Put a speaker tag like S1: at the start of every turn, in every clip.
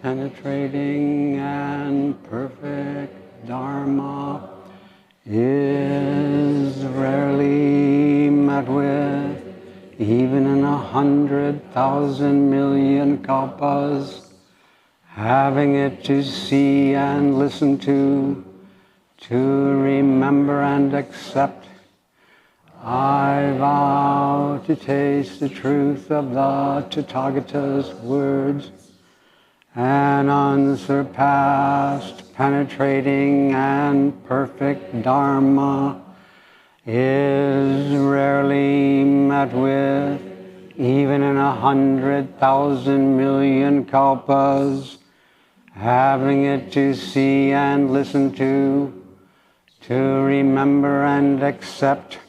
S1: penetrating and perfect Dharma is rarely met with, even in 100,000 million kalpas. Having it to see and listen to remember and accept, I vow to taste the truth of the Tathagata's words, an unsurpassed, penetrating, and perfect Dharma is rarely met with, even in 100,000 million kalpas. Having it to see and listen to remember and accept,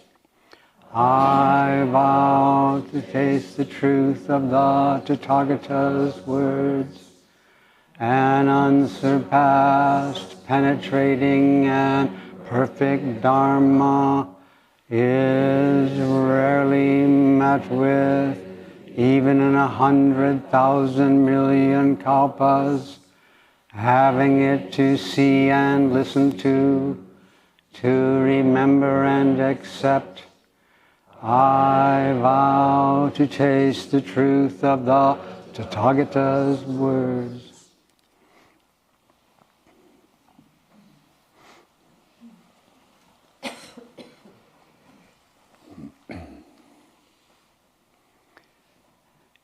S1: I vow to taste the truth of the Tathagata's words, an unsurpassed, penetrating, and perfect Dharma is rarely met with, even in 100,000 million kalpas. Having it to see and listen to remember and accept, I vow to taste the truth of the Tathagata's words.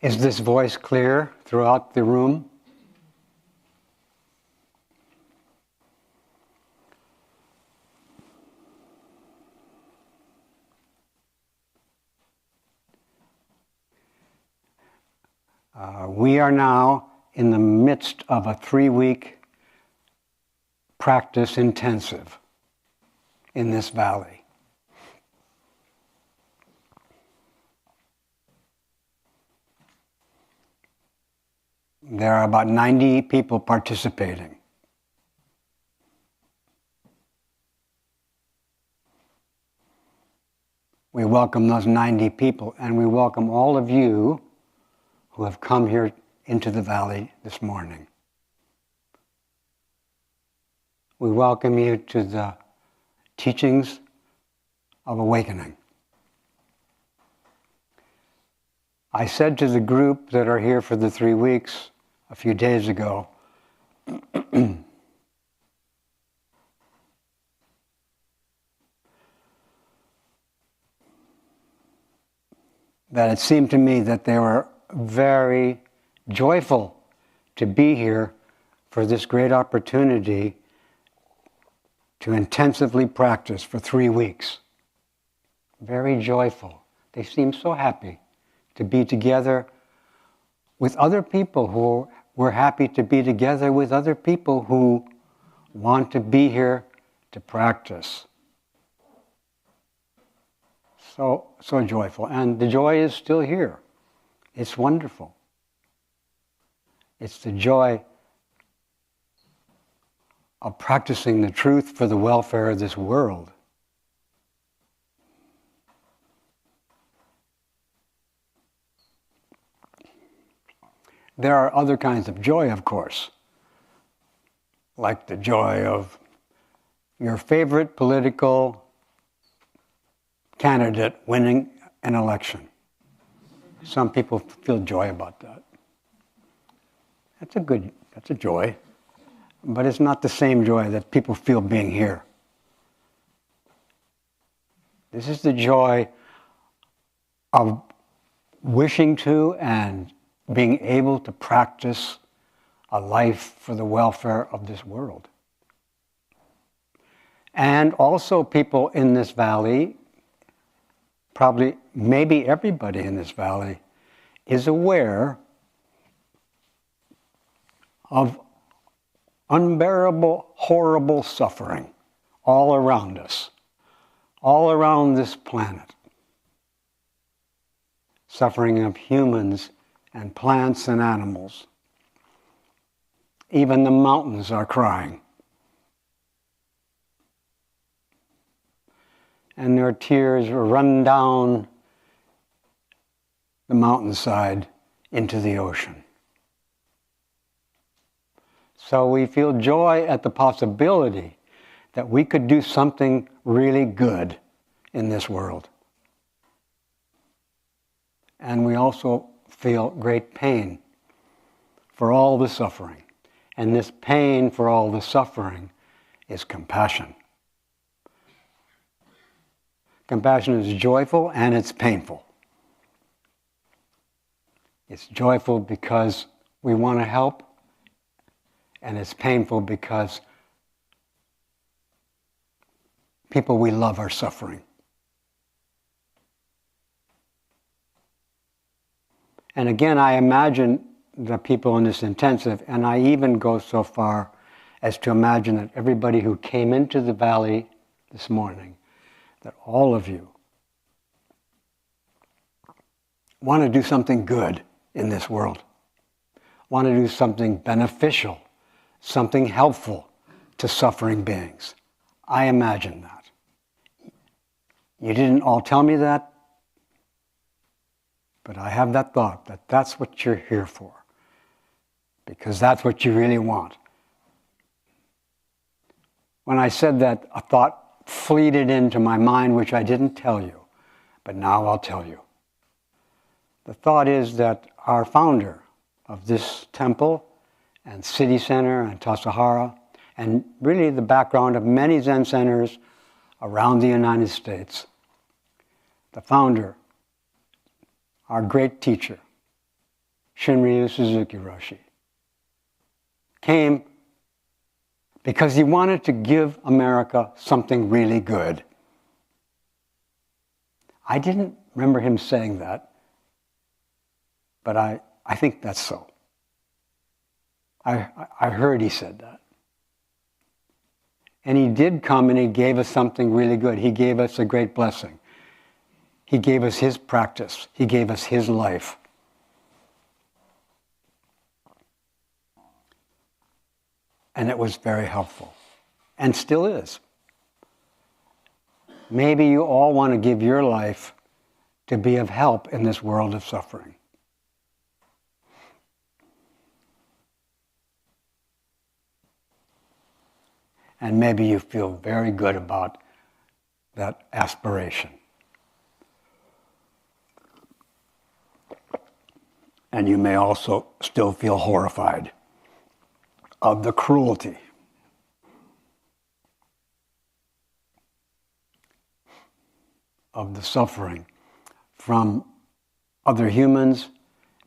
S1: Is this voice clear throughout the room? We are now in the midst of a 3-week practice intensive in this valley. There are about 90 people participating. We welcome those 90 people, and we welcome all of you who have come here into the valley this morning. We welcome you to the teachings of awakening. I said to the group that are here for the 3 weeks a few days ago, that it seemed to me that they were very joyful to be here for this great opportunity to intensively practice for 3 weeks. Very joyful. They seemed so happy to be together with other people who were happy to be together with other people who want to be here to practice. So joyful. And the joy is still here. It's wonderful. It's the joy of practicing the truth for the welfare of this world. There are other kinds of joy, of course, like the joy of your favorite political candidate winning an election. Some people feel joy about that. That's a joy. But it's not the same joy that people feel being here. This is the joy of wishing to and being able to practice a life for the welfare of this world. And also people in this valley, probably maybe everybody in this valley, is aware of unbearable, horrible suffering all around us, all around this planet. Suffering of humans and plants and animals. Even the mountains are crying. And their tears run down the mountainside into the ocean. So we feel joy at the possibility that we could do something really good in this world. And we also feel great pain for all the suffering. And this pain for all the suffering is compassion. Compassion is joyful and it's painful. It's joyful because we want to help, and it's painful because people we love are suffering. And again, I imagine the people in this intensive, and I even go so far as to imagine that everybody who came into the valley this morning, that all of you want to do something good in this world, want to do something beneficial, something helpful to suffering beings. I imagine that. You didn't all tell me that, but I have that thought that that's what you're here for, because that's what you really want. When I said that, a thought fleeted into my mind, which I didn't tell you, but now I'll tell you. The thought is that our founder of this temple and city center and Tassajara, and really the background of many Zen centers around the United States, the founder, our great teacher, Shinryu Suzuki Roshi, came because he wanted to give America something really good. I didn't remember him saying that, but I think that's so. I heard he said that. And he did come and he gave us something really good. He gave us a great blessing. He gave us his practice. He gave us his life. And it was very helpful. And still is. Maybe you all want to give your life to be of help in this world of suffering. And maybe you feel very good about that aspiration. And you may also still feel horrified of the cruelty of the suffering from other humans,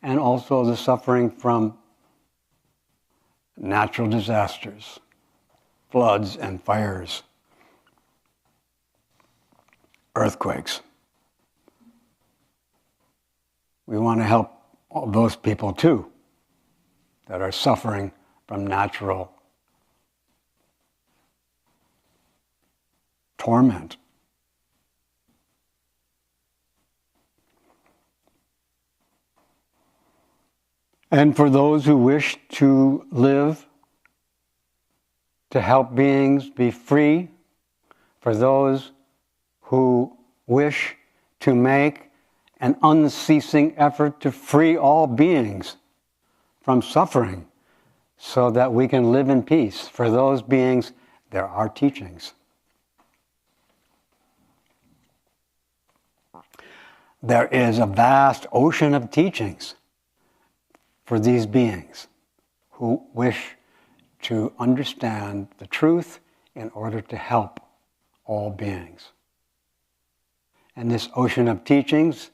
S1: and also the suffering from natural disasters, floods and fires, earthquakes. We want to help all those people too that are suffering from natural torment. And for those who wish to live to help beings be free, for those who wish to make an unceasing effort to free all beings from suffering so that we can live in peace. For those beings, there are teachings. There is a vast ocean of teachings for these beings who wish to understand the truth in order to help all beings. And this ocean of teachings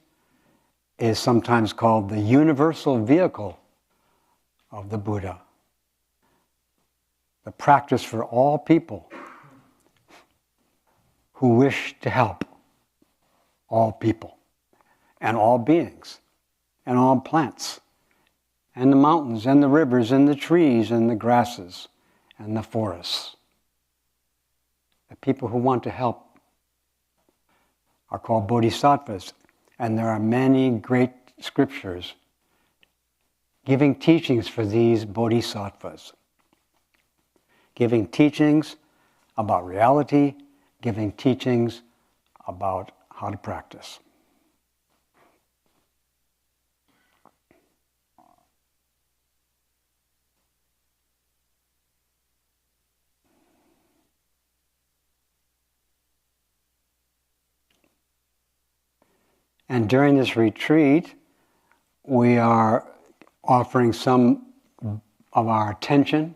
S1: is sometimes called the universal vehicle of the Buddha. The practice for all people who wish to help all people and all beings and all plants and the mountains and the rivers and the trees and the grasses and the forests. The people who want to help are called bodhisattvas, and there are many great scriptures giving teachings for these bodhisattvas, giving teachings about reality, giving teachings about how to practice. And during this retreat, we are offering some of our attention.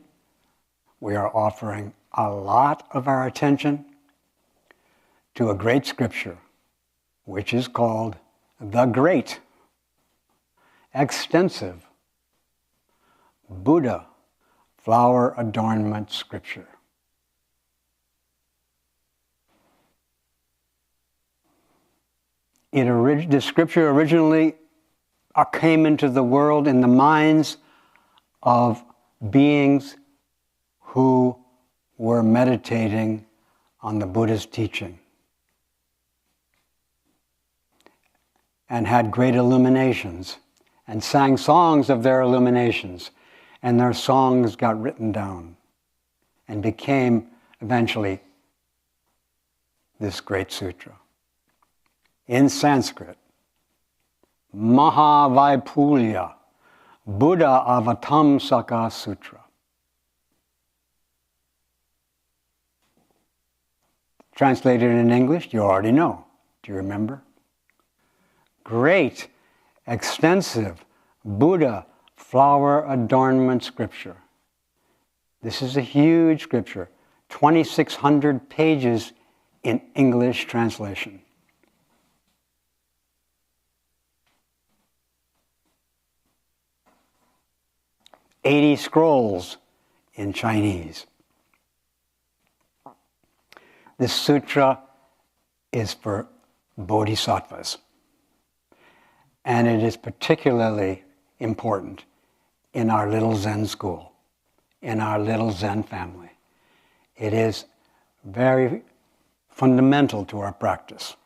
S1: We are offering a lot of our attention to a great scripture, which is called the Great, Extensive Buddha Flower Adornment Scripture. The scripture originally came into the world in the minds of beings who were meditating on the Buddha's teaching and had great illuminations and sang songs of their illuminations, and their songs got written down and became eventually this great sutra. In Sanskrit, Mahavaipulya Buddha Avatamsaka Sutra. Translated in English, you already know. Do you remember? Great, extensive Buddha flower adornment scripture. This is a huge scripture, 2,600 pages in English translation. "80 scrolls in Chinese. This sutra is for bodhisattvas, and it is particularly important in our little Zen school, in our little Zen family. It is very fundamental to our practice.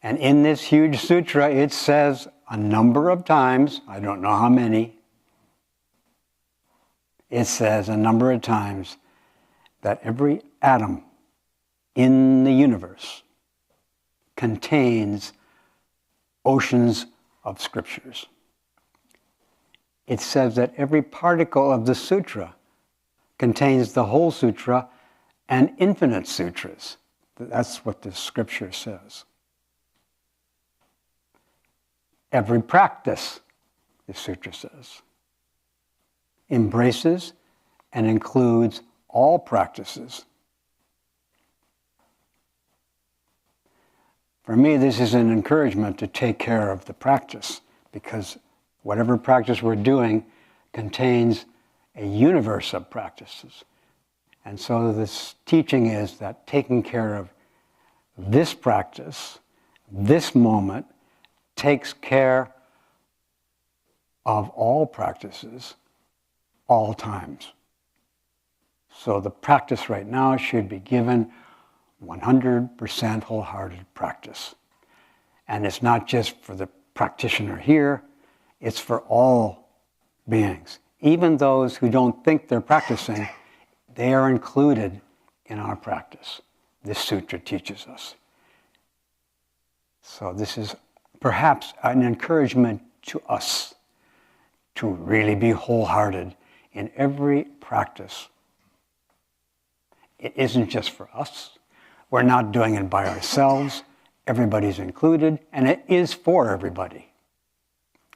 S1: And in this huge sutra, it says a number of times, I don't know how many, it says a number of times that every atom in the universe contains oceans of scriptures. It says that every particle of the sutra contains the whole sutra and infinite sutras. That's what the scripture says. Every practice, the sutra says, embraces and includes all practices. For me, this is an encouragement to take care of the practice, because whatever practice we're doing contains a universe of practices. And so this teaching is that taking care of this practice, this moment, takes care of all practices, all times. So the practice right now should be given 100% wholehearted practice. And it's not just for the practitioner here, it's for all beings. Even those who don't think they're practicing, they are included in our practice. This sutra teaches us. So this is perhaps an encouragement to us to really be wholehearted in every practice. It isn't just for us. We're not doing it by ourselves. Everybody's included, and it is for everybody.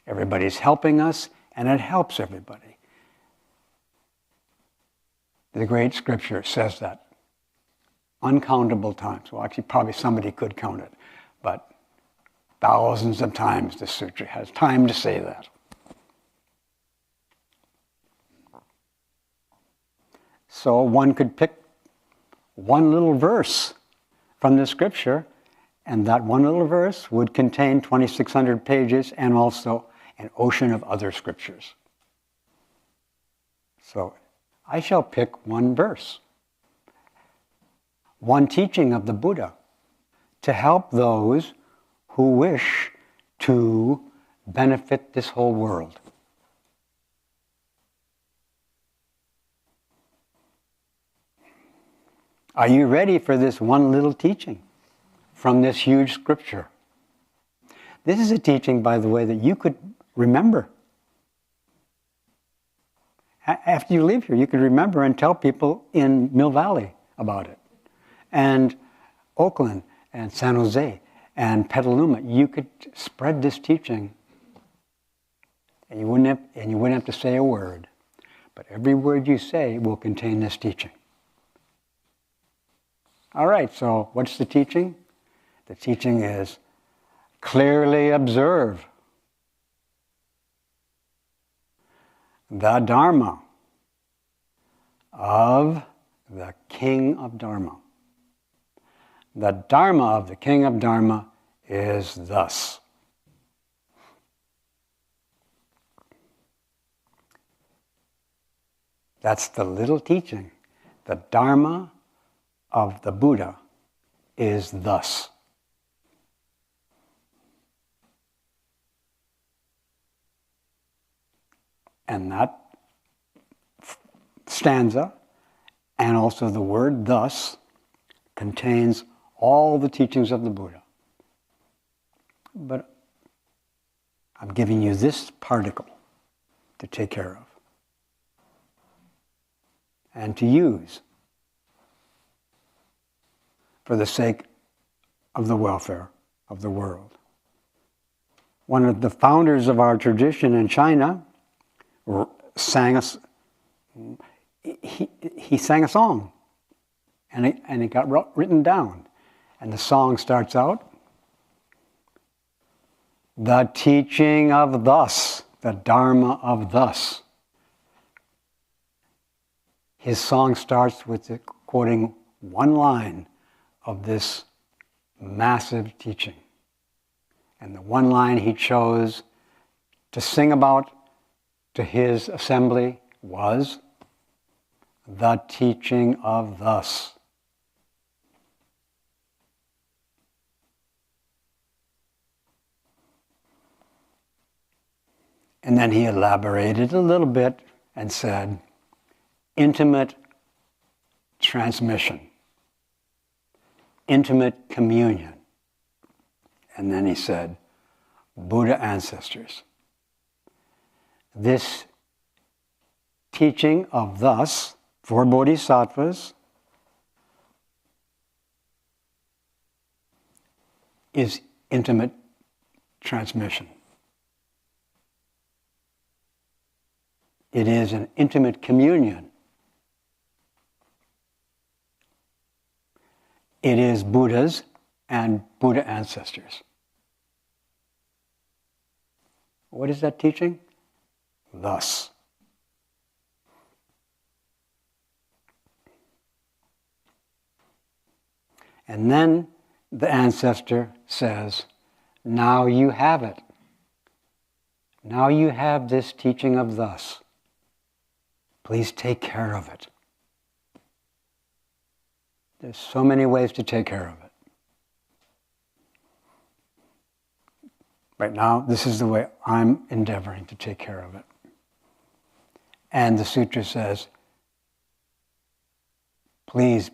S1: Everybody's helping us, and it helps everybody. The great scripture says that uncountable times. Well, actually, probably somebody could count it, but thousands of times the sutra has time to say that. So one could pick one little verse from the scripture, and that one little verse would contain 2,600 pages and also an ocean of other scriptures. So I shall pick one verse, one teaching of the Buddha, to help those who wish to benefit this whole world. Are you ready for this one little teaching from this huge scripture? This is a teaching, by the way, that you could remember. After you leave here, you could remember and tell people in Mill Valley about it, and Oakland, and San Jose, and Petaluma, you could spread this teaching, and you wouldn't have to say a word. But every word you say will contain this teaching. All right, so what's the teaching? The teaching is clearly observe the Dharma of the King of Dharma. The Dharma of the King of Dharma is thus. That's the little teaching. The Dharma of the Buddha is thus. And that stanza, and also the word thus, contains all the teachings of the Buddha. But I'm giving you this particle to take care of and to use for the sake of the welfare of the world. One of the founders of our tradition in China sang us. He sang a song, and it got written down. And the song starts out, the teaching of thus, the Dharma of thus. His song starts with quoting one line of this massive teaching. And the one line he chose to sing about to his assembly was, the teaching of thus. And then he elaborated a little bit and said, intimate transmission, intimate communion. And then he said, Buddha ancestors. This teaching of thus, for bodhisattvas, is intimate transmission. It is an intimate communion. It is Buddhas and Buddha ancestors. What is that teaching? Thus. And then the ancestor says, now you have it. Now you have this teaching of thus. Please take care of it. There's so many ways to take care of it. Right now, this is the way I'm endeavoring to take care of it. And the sutra says, please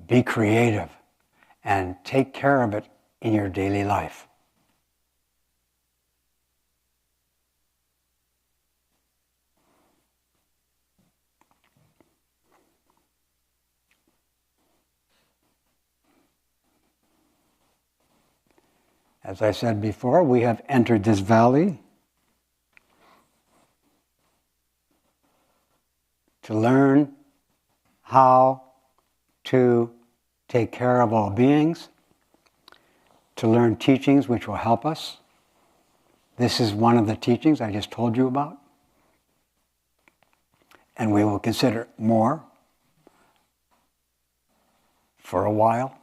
S1: be creative and take care of it in your daily life. As I said before, we have entered this valley to learn how to take care of all beings, to learn teachings which will help us. This is one of the teachings I just told you about. And we will consider more for a while.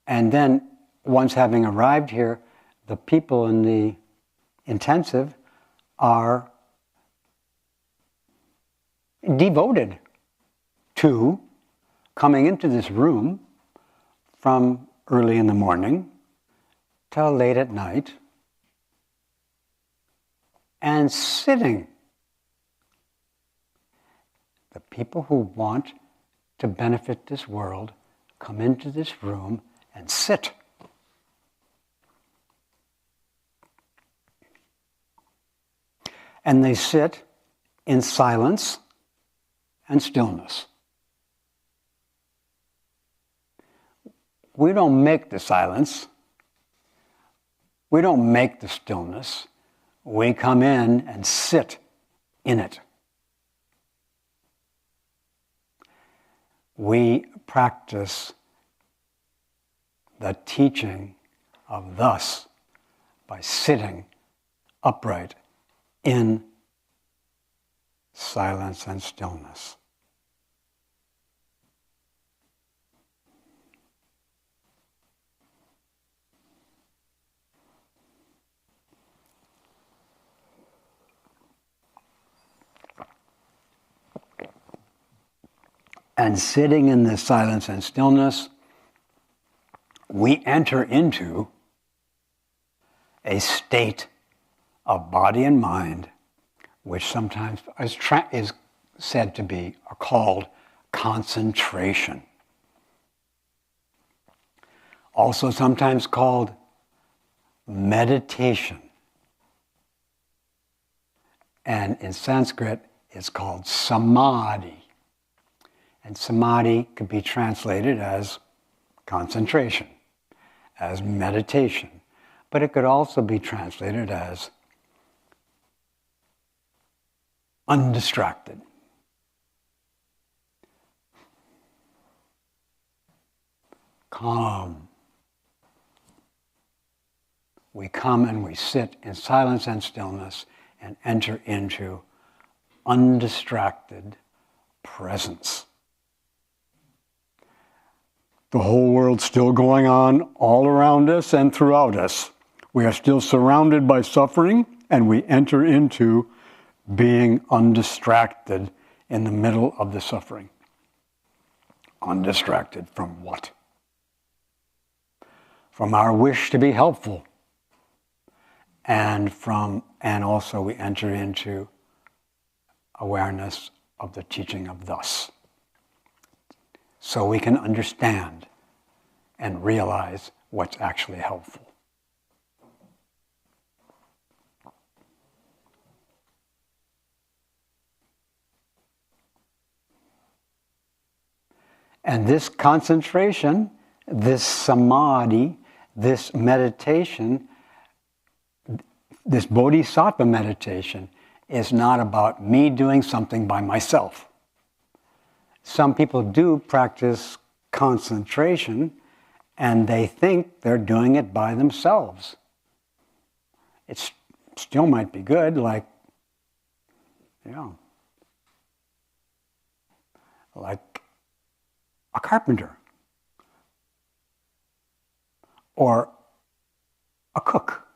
S1: And then, once having arrived here, the people in the intensive are devoted to coming into this room from early in the morning till late at night and sitting. The people who want to benefit this world come into this room and sit. And they sit in silence and stillness. We don't make the silence. We don't make the stillness. We come in and sit in it. We practice the teaching of thus by sitting upright in silence and stillness. And sitting in this silence and stillness, we enter into a state of body and mind, which sometimes is said to be or called concentration. Also sometimes called meditation. And in Sanskrit, it's called samadhi. And samadhi could be translated as concentration, as meditation. But it could also be translated as undistracted. Calm. We come and we sit in silence and stillness and enter into undistracted presence. The whole world's still going on all around us and throughout us. We are still surrounded by suffering, and we enter into being undistracted in the middle of the suffering. Undistracted from what? From our wish to be helpful. And also we enter into awareness of the teaching of thus. So we can understand and realize what's actually helpful. And this concentration, this samadhi, this meditation, this bodhisattva meditation is not about me doing something by myself. Some people do practice concentration and they think they're doing it by themselves. It still might be good, like a carpenter or a cook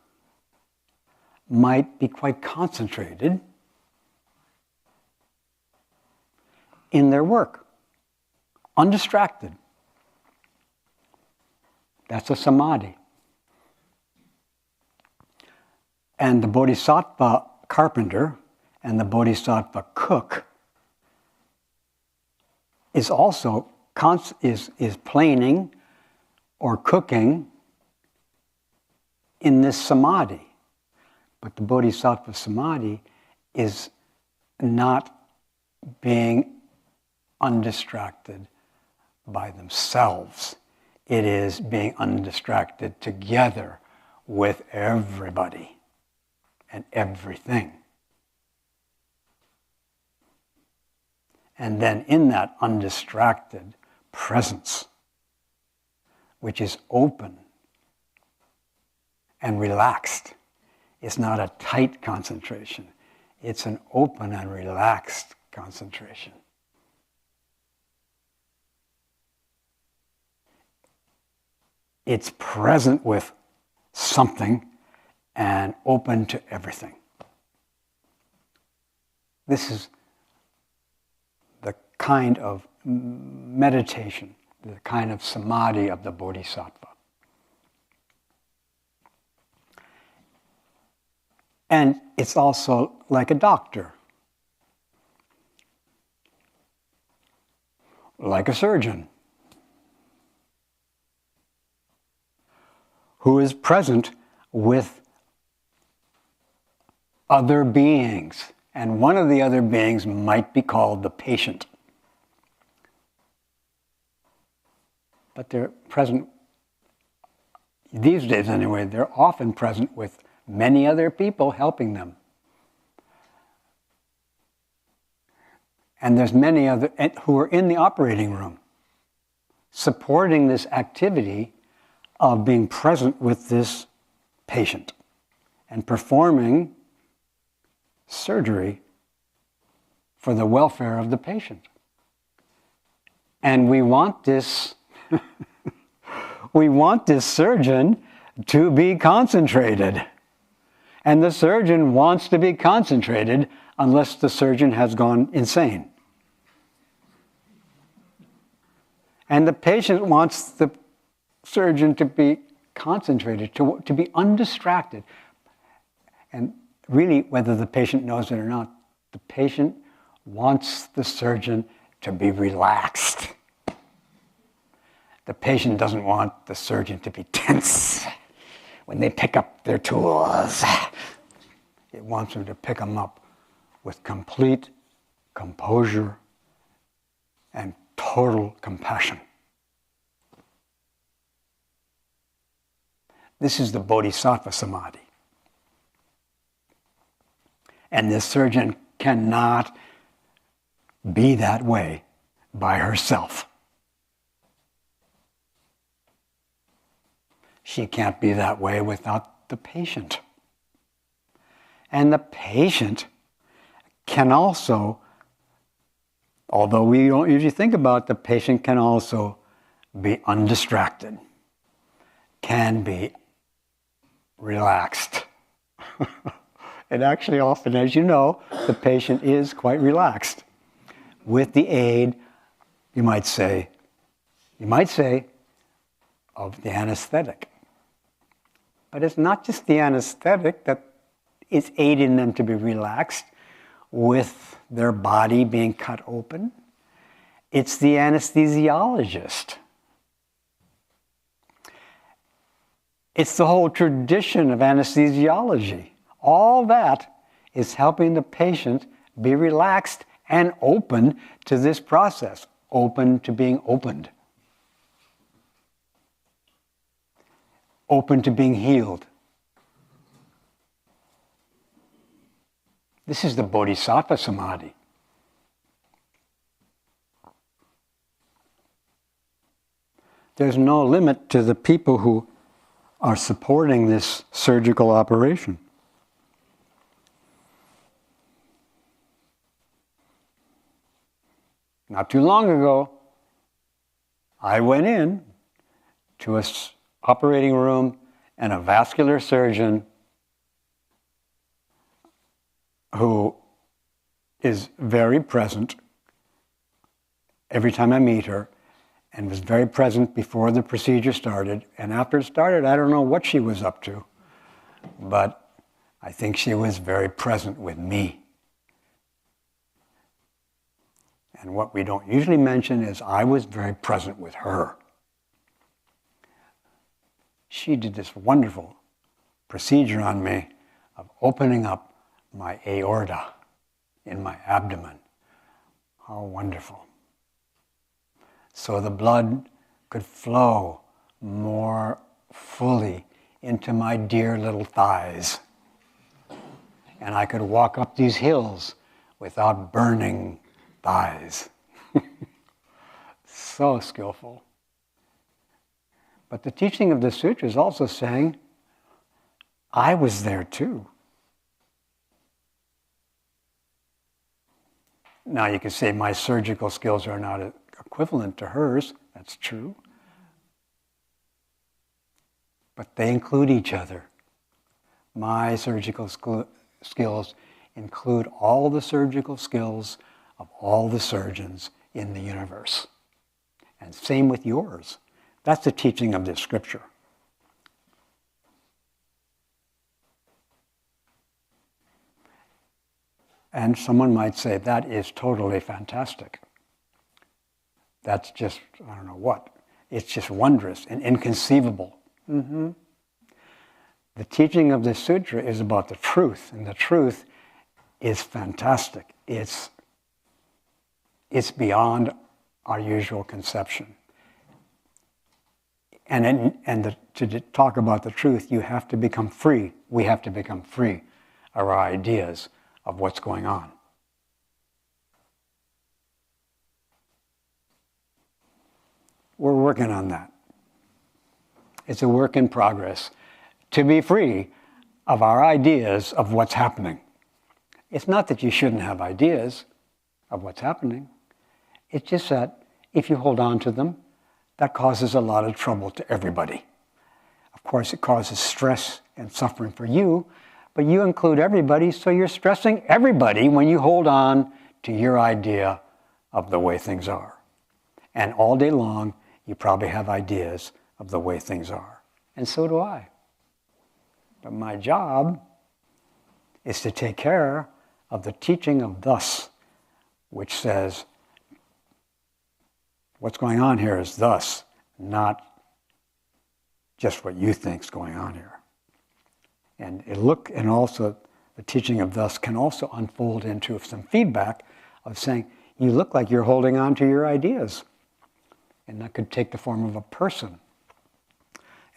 S1: might be quite concentrated in their work, undistracted. That's a samadhi. And the bodhisattva carpenter and the bodhisattva cook is also is planing or cooking in this samadhi. But the bodhisattva samadhi is not being undistracted by themselves. It is being undistracted together with everybody and everything. And then in that undistracted presence, which is open and relaxed, it's not a tight concentration. It's an open and relaxed concentration. It's present with something and open to everything. This is the kind of meditation, the kind of samadhi of the bodhisattva. And it's also like a doctor, like a surgeon, who is present with other beings. And one of the other beings might be called the patient. but they're present, these days anyway, they're often present with many other people helping them. And there's many other who are in the operating room, supporting this activity of being present with this patient and performing surgery for the welfare of the patient. And we want this, we want this surgeon to be concentrated. And the surgeon wants to be concentrated unless the surgeon has gone insane. And the patient wants the surgeon to be concentrated, to be undistracted. And really, whether the patient knows it or not, the patient wants the surgeon to be relaxed. The patient doesn't want the surgeon to be tense when they pick up their tools. It wants them to pick them up with complete composure and total compassion. This is the Bodhisattva Samadhi. And this surgeon cannot be that way by herself. She can't be that way without the patient. And the patient can also, although we don't usually think about it, the patient can also be undistracted, can be relaxed. And actually often, as you know, the patient is quite relaxed with the aid, you might say, of the anesthetic. But it's not just the anesthetic that is aiding them to be relaxed with their body being cut open. It's the anesthesiologist. It's the whole tradition of anesthesiology. All that is helping the patient be relaxed and open to this process, open to being opened, open to being healed. This is the Bodhisattva Samadhi. There's no limit to the people who are supporting this surgical operation. Not too long ago, I went in to an operating room and a vascular surgeon who is very present every time I meet her, and was very present before the procedure started. And after it started, I don't know what she was up to, but I think she was very present with me. And what we don't usually mention is I was very present with her. She did this wonderful procedure on me of opening up my aorta in my abdomen. How wonderful. So the blood could flow more fully into my dear little thighs. And I could walk up these hills without burning thighs. So skillful. But the teaching of the sutra is also saying, I was there too. Now you could say my surgical skills are not equivalent to hers. That's true. But they include each other. My surgical skills include all the surgical skills of all the surgeons in the universe. And same with yours. That's the teaching of this scripture. And someone might say, that is totally fantastic. That's just, I don't know what. It's just wondrous and inconceivable. Mm-hmm. The teaching of this sutra is about the truth, and the truth is fantastic. It's beyond our usual conception. To talk about the truth, you have to become free. We have to become free of our ideas of what's going on. We're working on that. It's a work in progress to be free of our ideas of what's happening. It's not that you shouldn't have ideas of what's happening. It's just that if you hold on to them, that causes a lot of trouble to everybody. Of course, it causes stress and suffering for you, but you include everybody, so you're stressing everybody when you hold on to your idea of the way things are. And all day long, you probably have ideas of the way things are. And so do I. But my job is to take care of the teaching of thus, which says, what's going on here is thus, not just what you think is going on here. And also the teaching of thus can also unfold into some feedback of saying, you look like you're holding on to your ideas. And that could take the form of a person,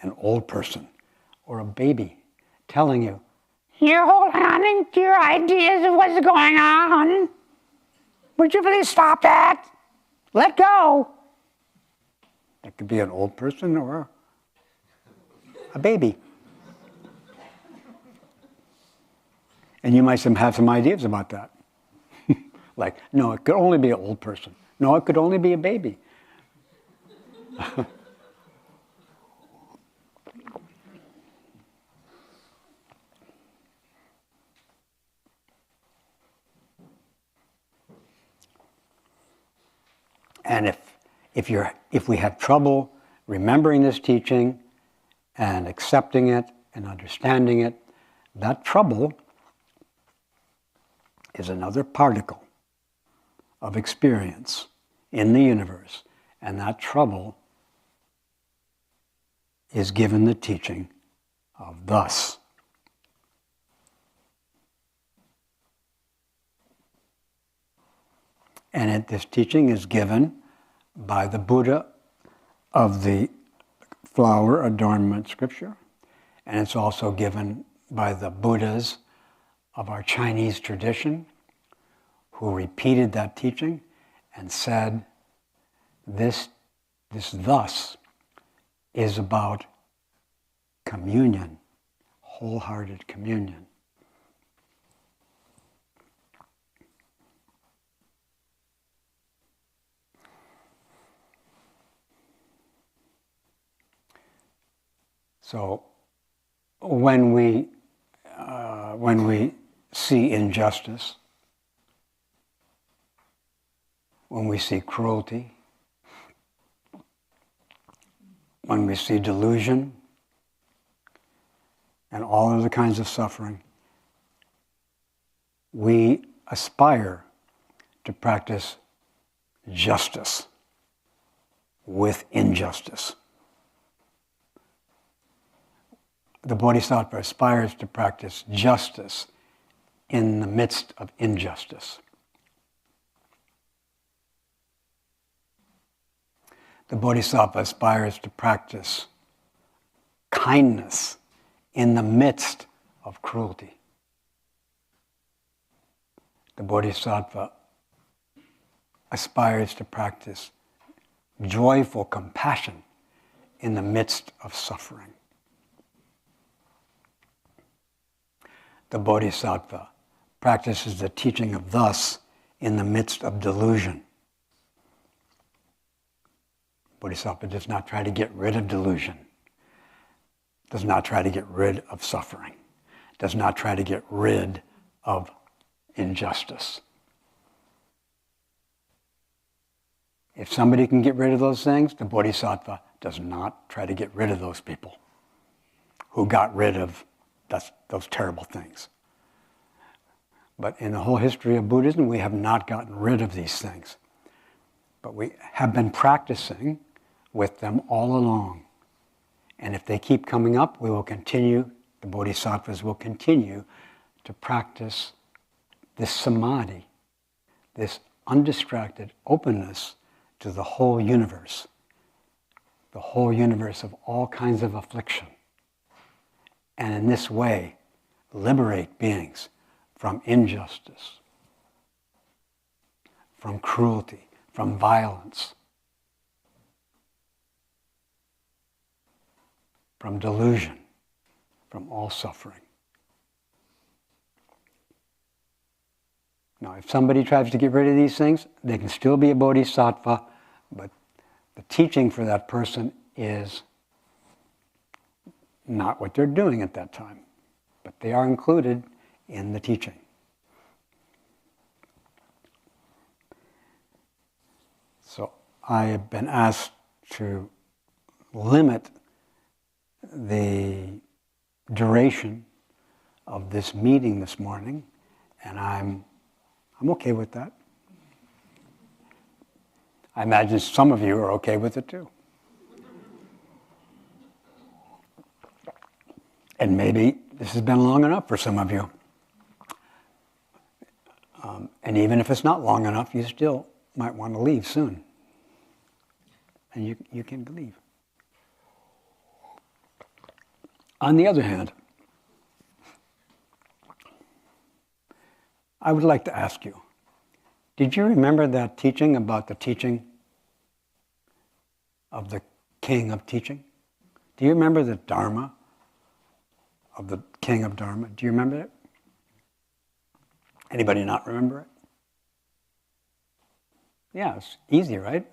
S1: an old person, or a baby telling you, you're holding on to your ideas of what's going on. Would you please stop that? Let go. It could be an old person or a baby. And you might have some ideas about that. Like, no, it could only be an old person. No, it could only be a baby. And if we have trouble remembering this teaching and accepting it and understanding it, that trouble is another particle of experience in the universe. And that trouble is given the teaching of thus. And this teaching is given by the Buddha of the flower adornment scripture. And it's also given by the Buddhas of our Chinese tradition, who repeated that teaching and said, this thus is about communion, wholehearted communion. So when we see injustice, when we see cruelty, when we see delusion, and all other kinds of suffering, we aspire to practice justice with injustice. The Bodhisattva aspires to practice justice in the midst of injustice. The Bodhisattva aspires to practice kindness in the midst of cruelty. The Bodhisattva aspires to practice joyful compassion in the midst of suffering. The Bodhisattva practices the teaching of thus in the midst of delusion. Bodhisattva does not try to get rid of delusion, does not try to get rid of suffering, does not try to get rid of injustice. If somebody can get rid of those things, the Bodhisattva does not try to get rid of those people who got rid of those terrible things. But in the whole history of Buddhism, we have not gotten rid of these things. But we have been practicing with them all along. And if they keep coming up, we will continue, the Bodhisattvas will continue to practice this samadhi, this undistracted openness to the whole universe, the whole universe of all kinds of affliction. And in this way, liberate beings from injustice, from cruelty, from violence, from delusion, from all suffering. Now, if somebody tries to get rid of these things, they can still be a bodhisattva, but the teaching for that person is not what they're doing at that time, but they are included in the teaching. So I have been asked to limit the duration of this meeting this morning, and I'm okay with that. I imagine some of you are okay with it too. And maybe this has been long enough for some of you. And even if it's not long enough, you still might want to leave soon. And you can leave. On the other hand, I would like to ask you, did you remember that teaching about the teaching of the King of Teaching? Do you remember the Dharma of the King of Dharma? Do you remember it? Anybody not remember it? Yeah, it's easy, right?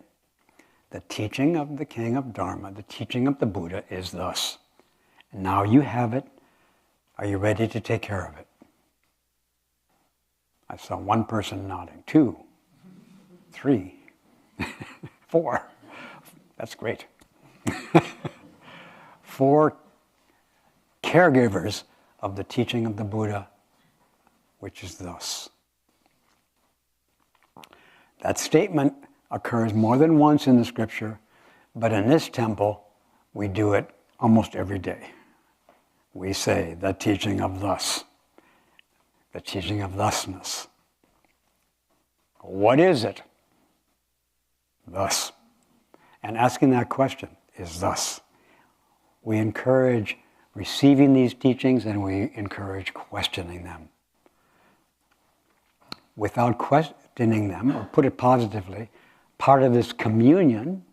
S1: The teaching of the King of Dharma, the teaching of the Buddha is thus. And now you have it. Are you ready to take care of it? I saw one person nodding. 2, 3, 4. That's great. 4 caregivers of the teaching of the Buddha, which is thus. That statement occurs more than once in the scripture, but in this temple, we do it almost every day. We say the teaching of thus, the teaching of thusness. What is it? Thus. And asking that question is thus. We encourage receiving these teachings and we encourage questioning them. Without questioning them, or put it positively, part of this communion,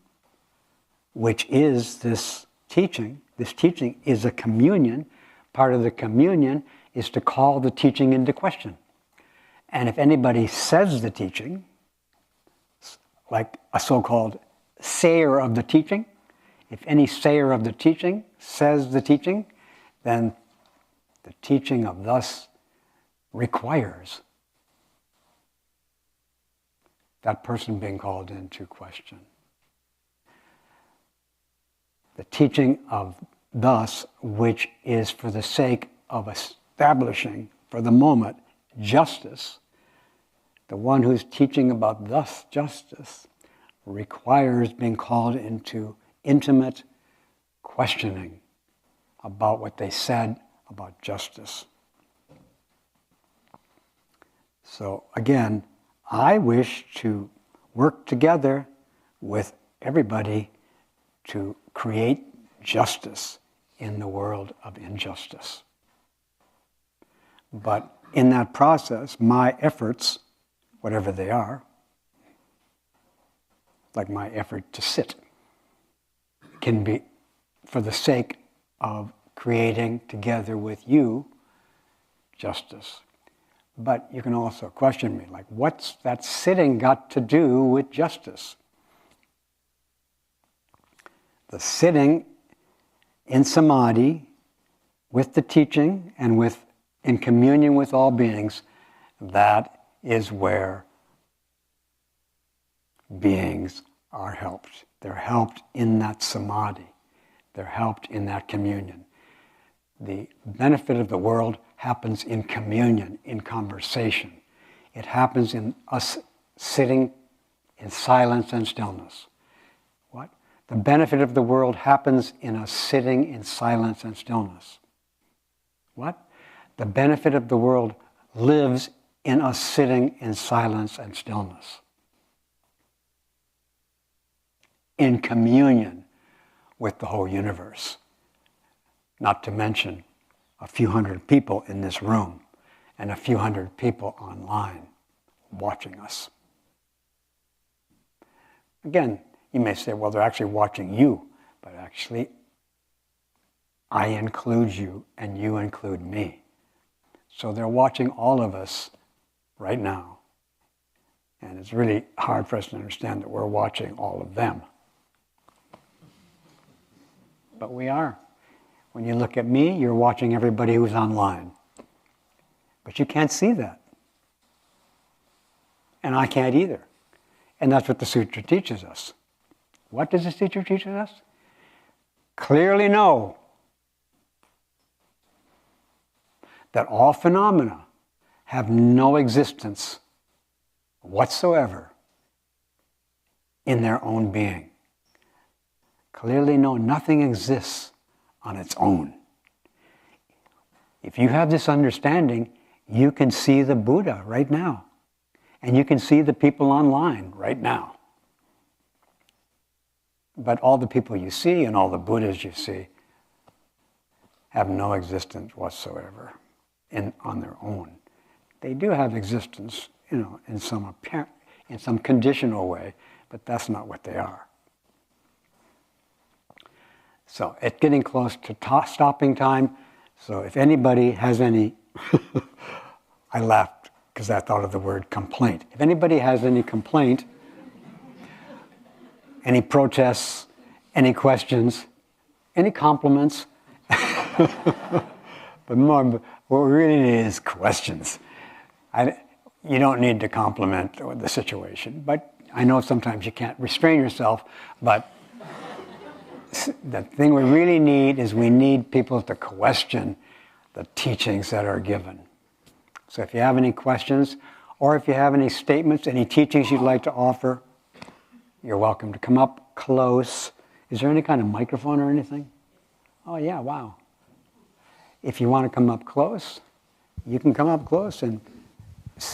S1: which is this teaching is a communion. Part of the communion is to call the teaching into question. And if anybody says the teaching, like a so-called sayer of the teaching, if any sayer of the teaching says the teaching, then the teaching of thus requires that person being called into question. The teaching of thus, which is for the sake of establishing, for the moment, justice, the one who's teaching about thus justice requires being called into intimate questioning about what they said about justice. So again, I wish to work together with everybody to create justice in the world of injustice. But in that process, my efforts, whatever they are, like my effort to sit, can be for the sake of creating together with you justice. But you can also question me, like, what's that sitting got to do with justice? The sitting in samadhi with the teaching and in communion with all beings, that is where beings are helped. They're helped in that samadhi. They're helped in that communion. The benefit of the world happens in communion, in conversation. It happens in us sitting in silence and stillness. What? The benefit of the world happens in us sitting in silence and stillness. What? The benefit of the world lives in us sitting in silence and stillness. In communion with the whole universe. Not to mention a few hundred people in this room and a few hundred people online watching us. Again, you may say, well, they're actually watching you, but actually, I include you and you include me. So they're watching all of us right now. And it's really hard for us to understand that we're watching all of them. But we are. When you look at me, you're watching everybody who's online. But you can't see that. And I can't either. And that's what the sutra teaches us. What does the sutra teach us? Clearly know that all phenomena have no existence whatsoever in their own being. Clearly know nothing exists on its own. If you have this understanding, you can see the Buddha right now. And you can see the people online right now. But all the people you see and all the Buddhas you see have no existence whatsoever on their own. They do have existence, in some conditional way, but that's not what they are. So it's getting close to stopping time. So if anybody has any, I laughed because I thought of the word complaint. If anybody has any complaint, any protests, any questions, any compliments, but more, what we really need is questions. You don't need to compliment the situation, but I know sometimes you can't restrain yourself, but the thing we really need is we need people to question the teachings that are given. So if you have any questions, or if you have any statements, any teachings you'd like to offer, you're welcome to come up close. Is there any kind of microphone or anything? Oh yeah, wow. If you want to come up close, you can come up close and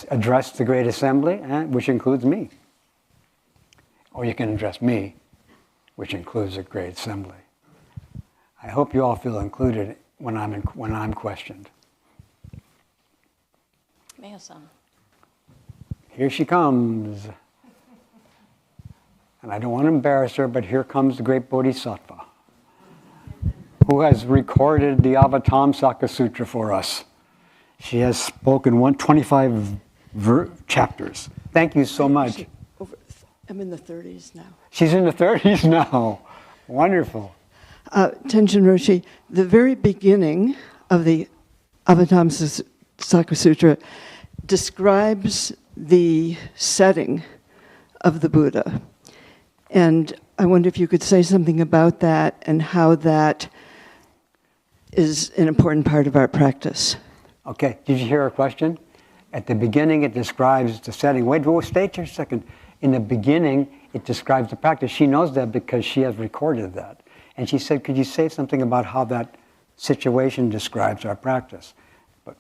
S1: address the Great Assembly, which includes me. Or you can address me, which includes the Great Assembly. I hope you all feel included when I'm questioned.
S2: Maya-san.
S1: Here she comes. And I don't want to embarrass her, but here comes the great Bodhisattva, who has recorded the Avatamsaka Sutra for us. She has spoken 125 chapters. Thank you so much.
S3: I'm in the 30s now.
S1: She's in the 30s now. Wonderful.
S3: Tenshin Roshi, the very beginning of the Avatamsaka Sutra describes the setting of the Buddha. And I wonder if you could say something about that and how that is an important part of our practice.
S1: Okay, did you hear her question? At the beginning it describes the setting. Wait, stay here a second. In the beginning it describes the practice. She knows that because she has recorded that. And she said, could you say something about how that situation describes our practice? But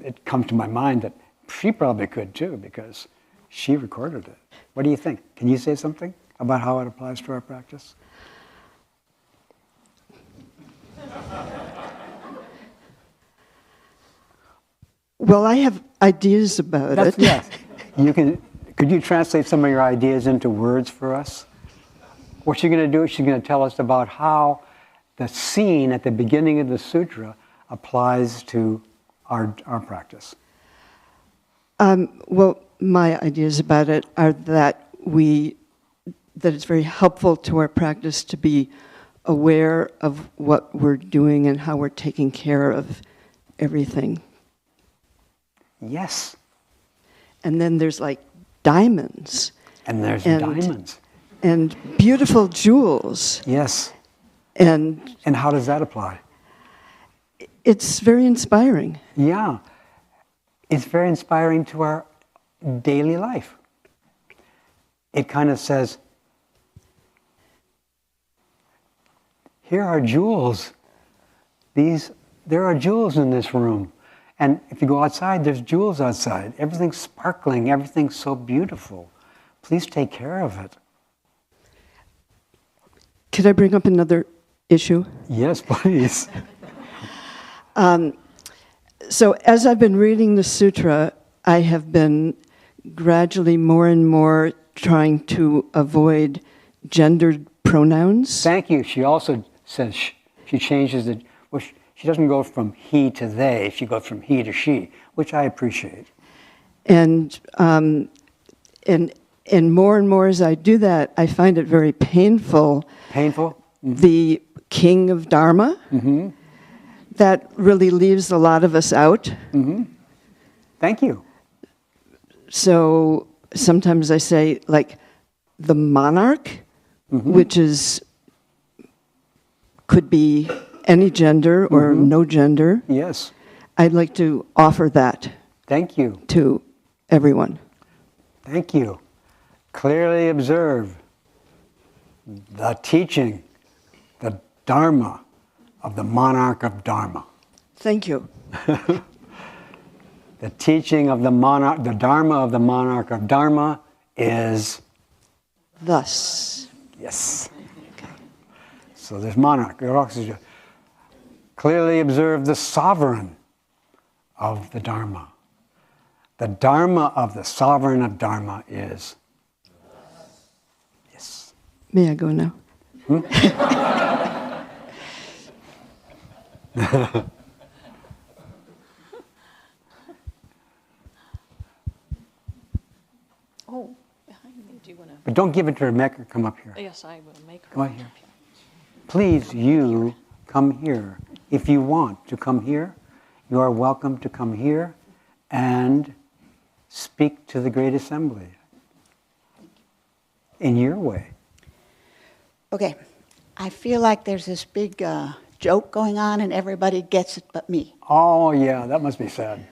S1: it comes to my mind that she probably could too, because she recorded it. What do you think? Can you say something about how it applies to our practice?
S3: Well, I have ideas about it.
S1: Yes. Could you translate some of your ideas into words for us? What she's going to do is she's going to tell us about how the scene at the beginning of the sutra applies to our practice.
S3: Well, my ideas about it are that it's very helpful to our practice to be aware of what we're doing and how we're taking care of everything.
S1: Yes.
S3: And then there's like diamonds.
S1: And there's diamonds.
S3: And beautiful jewels.
S1: Yes.
S3: And
S1: how does that apply?
S3: It's very inspiring.
S1: Yeah. It's very inspiring to our daily life. It kind of says, here are jewels. There are jewels in this room. And if you go outside, there's jewels outside. Everything's sparkling. Everything's so beautiful. Please take care of it.
S3: Could I bring up another issue?
S1: Yes, please.
S3: So as I've been reading the sutra, I have been gradually more and more trying to avoid gendered pronouns.
S1: Thank you. She also says she changes it. Well, she doesn't go from he to they. She goes from he to she, which I appreciate.
S3: And more and more as I do that, I find it very painful.
S1: Painful? Mm-hmm.
S3: The king of Dharma,
S1: Mm-hmm.
S3: that really leaves a lot of us out.
S1: Mm-hmm. Thank you.
S3: So sometimes I say, like, the monarch,
S1: Mm-hmm.
S3: which could be any gender or
S1: Mm-hmm.
S3: no gender.
S1: Yes.
S3: I'd like to offer that
S1: Thank you.
S3: to everyone.
S1: Thank you. Clearly observe the teaching, the Dharma of the monarch of Dharma.
S3: Thank you.
S1: The teaching of the monarch, the Dharma of the monarch of Dharma is
S3: Thus.
S1: yes. Okay. So there's monarch. There also is clearly observe the sovereign of the Dharma. The Dharma of the sovereign of Dharma is yes.
S3: May I go now?
S2: Oh, behind me, do you want to?
S1: But don't give it to her. Make her come up here.
S2: Yes, I will make her.
S1: Come on here. Please, you come here. If you want to come here, you are welcome to come here and speak to the Great Assembly in your way.
S4: Okay, I feel like there's this big joke going on and everybody gets it but me.
S1: Oh, yeah, that must be sad.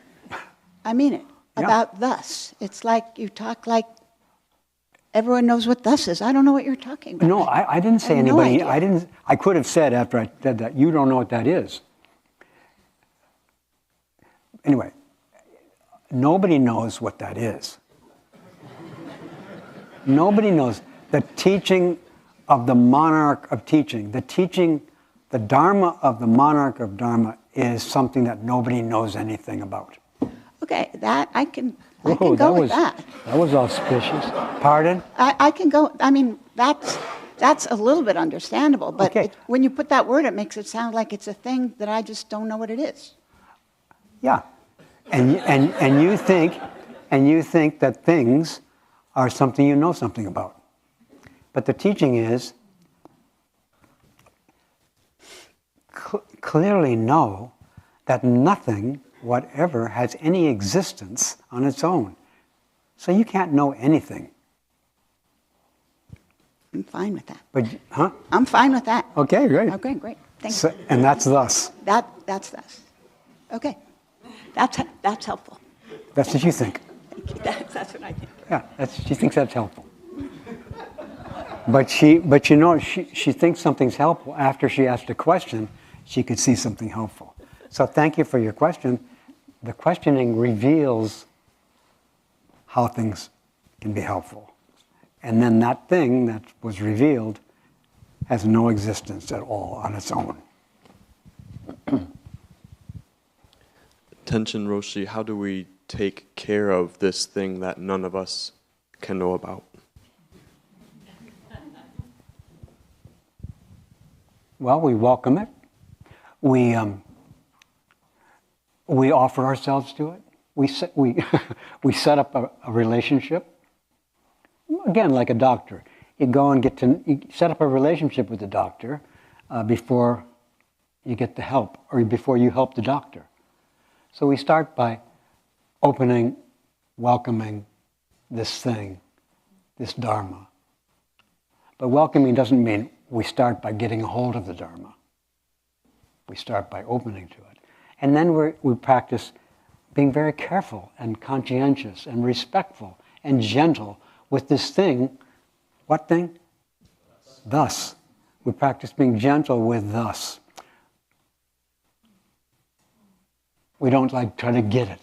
S4: I mean it.
S1: Yeah.
S4: About thus. It's like you talk like everyone knows what thus is. I don't know what you're talking about.
S1: No, I didn't say
S4: I have no
S1: anybody.
S4: idea.
S1: I could have said after I said that, you don't know what that is. Anyway, nobody knows what that is. Nobody knows. The teaching of the monarch of teaching, the Dharma of the monarch of Dharma is something that nobody knows anything about.
S4: Okay, that I can
S1: Whoa,
S4: go with that.
S1: That was auspicious. Pardon?
S4: I can go. I mean, that's a little bit understandable, but
S1: Okay.
S4: when you put that word, it makes it sound like it's a thing that I just don't know what it is.
S1: Yeah. And you think that things are something you know something about. But the teaching is clearly know that nothing whatever has any existence on its own. So you can't know anything.
S4: I'm fine with that.
S1: But huh?
S4: I'm fine with that.
S1: Okay, great.
S4: Okay, great. Thank
S1: So,
S4: you.
S1: and that's thus.
S4: That's this. Okay, that's helpful.
S1: That's what you think.
S4: Thank you. That's what I think.
S1: Yeah, she thinks that's helpful. But she thinks something's helpful after she asked a question. She could see something helpful. So thank you for your question. The questioning reveals how things can be helpful. And then that thing that was revealed has no existence at all on its own.
S5: Tenshin Roshi, how do we take care of this thing that none of us can know about?
S1: Well, we welcome it. We offer ourselves to it. We we set up a relationship. Again, like a doctor, you go and you set up a relationship with the doctor before you get the help, or before you help the doctor. So we start by opening, welcoming this thing, this Dharma. But welcoming doesn't mean we start by getting a hold of the Dharma. We start by opening to it. And then we practice being very careful and conscientious and respectful and gentle with this thing. What thing? Thus. We practice being gentle with thus. We don't try to get it.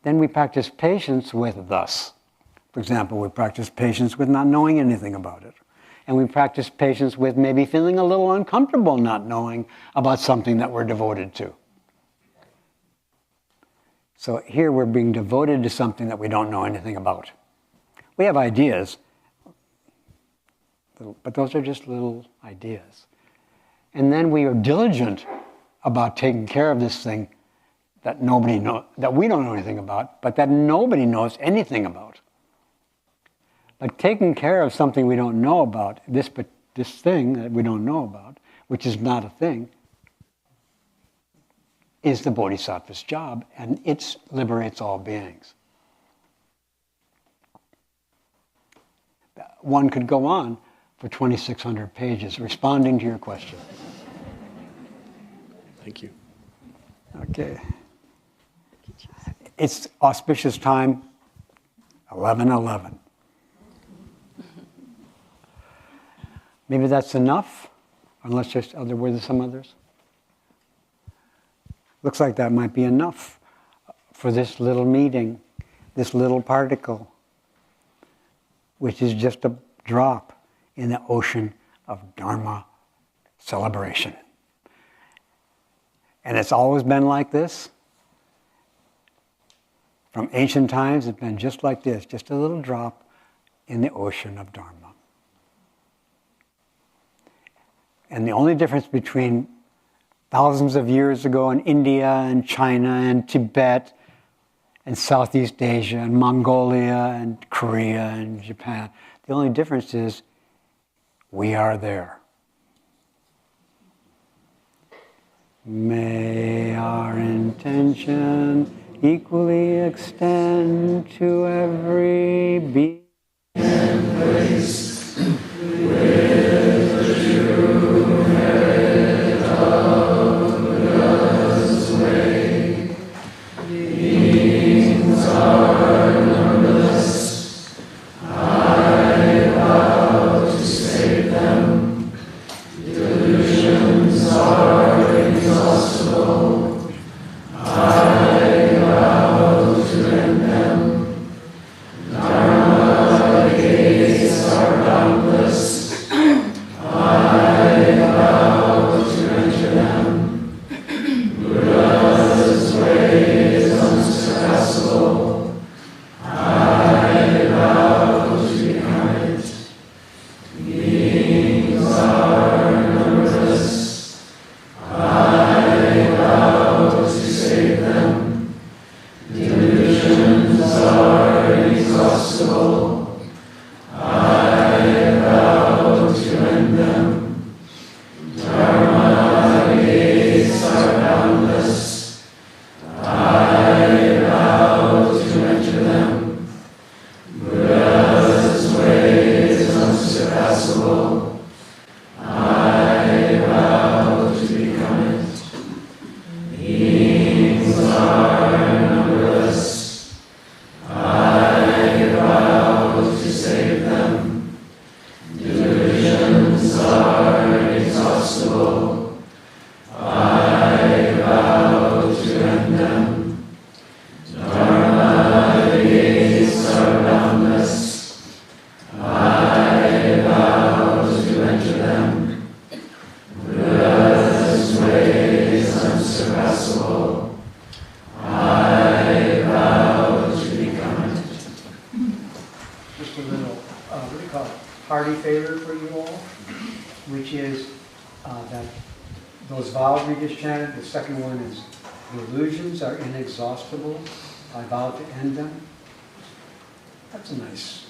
S1: Then we practice patience with thus. For example, we practice patience with not knowing anything about it. and we practice patience with maybe feeling a little uncomfortable not knowing about something that we're devoted to. So here we're being devoted to something that we don't know anything about. We have ideas, but those are just little ideas. And then we are diligent about taking care of this thing that that we don't know anything about, but that nobody knows anything about. Like taking care of something we don't know about, this thing that we don't know about, which is not a thing, is the Bodhisattva's job, and it liberates all beings. One could go on for 2,600 pages responding to your question.
S5: Thank you.
S1: Okay. It's auspicious time, 11:11. Maybe that's enough, unless were there some others? Looks like that might be enough for this little meeting, this little particle, which is just a drop in the ocean of Dharma celebration. And it's always been like this. From ancient times, it's been just like this, just a little drop in the ocean of Dharma. And the only difference between thousands of years ago in India and China and Tibet and Southeast Asia and Mongolia and Korea and Japan, the only difference is we are there. May our intention equally extend to every being and place with the true head of Buddha's way. Beings are numberless. I vow to save them. Delusions are inexhaustible. I vow to end them. Dharma gates are boundless. I vow to enter them. Buddha's way is unsurpassable. I vow to become it. Beings are numberless. I vow to save them. Delusions are inexhaustible. I vow to end them. Dharma gates are boundless. I vow to enter them. Buddha's way is unsurpassable. I vow to become it. Beings are numberless. I vow to save them. Delusions are inexhaustible. I vow to end them. Dharma gates are boundless. I vow to enter them. Buddha's way is unsurpassable. I vow to become it. Just a little, what do you call it, party favor for you all, which is that those vows we just chanted, the second one is delusions are inexhaustible. I vow to end them. That's a nice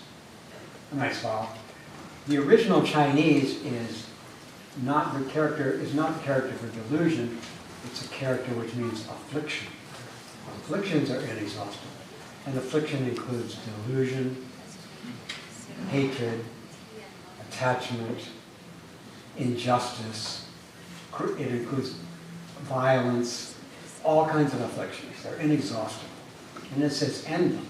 S1: vow. The original Chinese is not the character for delusion. It's a character which means affliction. Afflictions are inexhaustible, and affliction includes delusion, hatred, attachment, injustice. It includes violence, all kinds of afflictions. They're inexhaustible. And it says end them.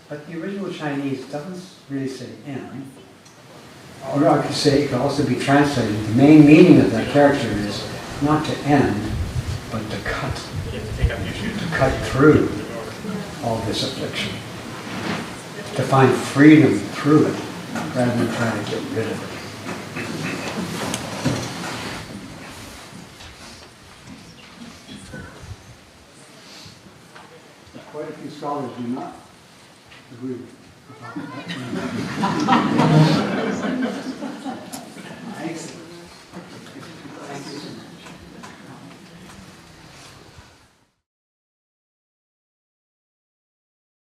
S1: But the original Chinese doesn't really say end. Or I could say it could also be translated. The main meaning of that character is not to end, but to cut. To cut through all this affliction. To find freedom through it, rather than trying to get rid of it. scholars do not agree with me.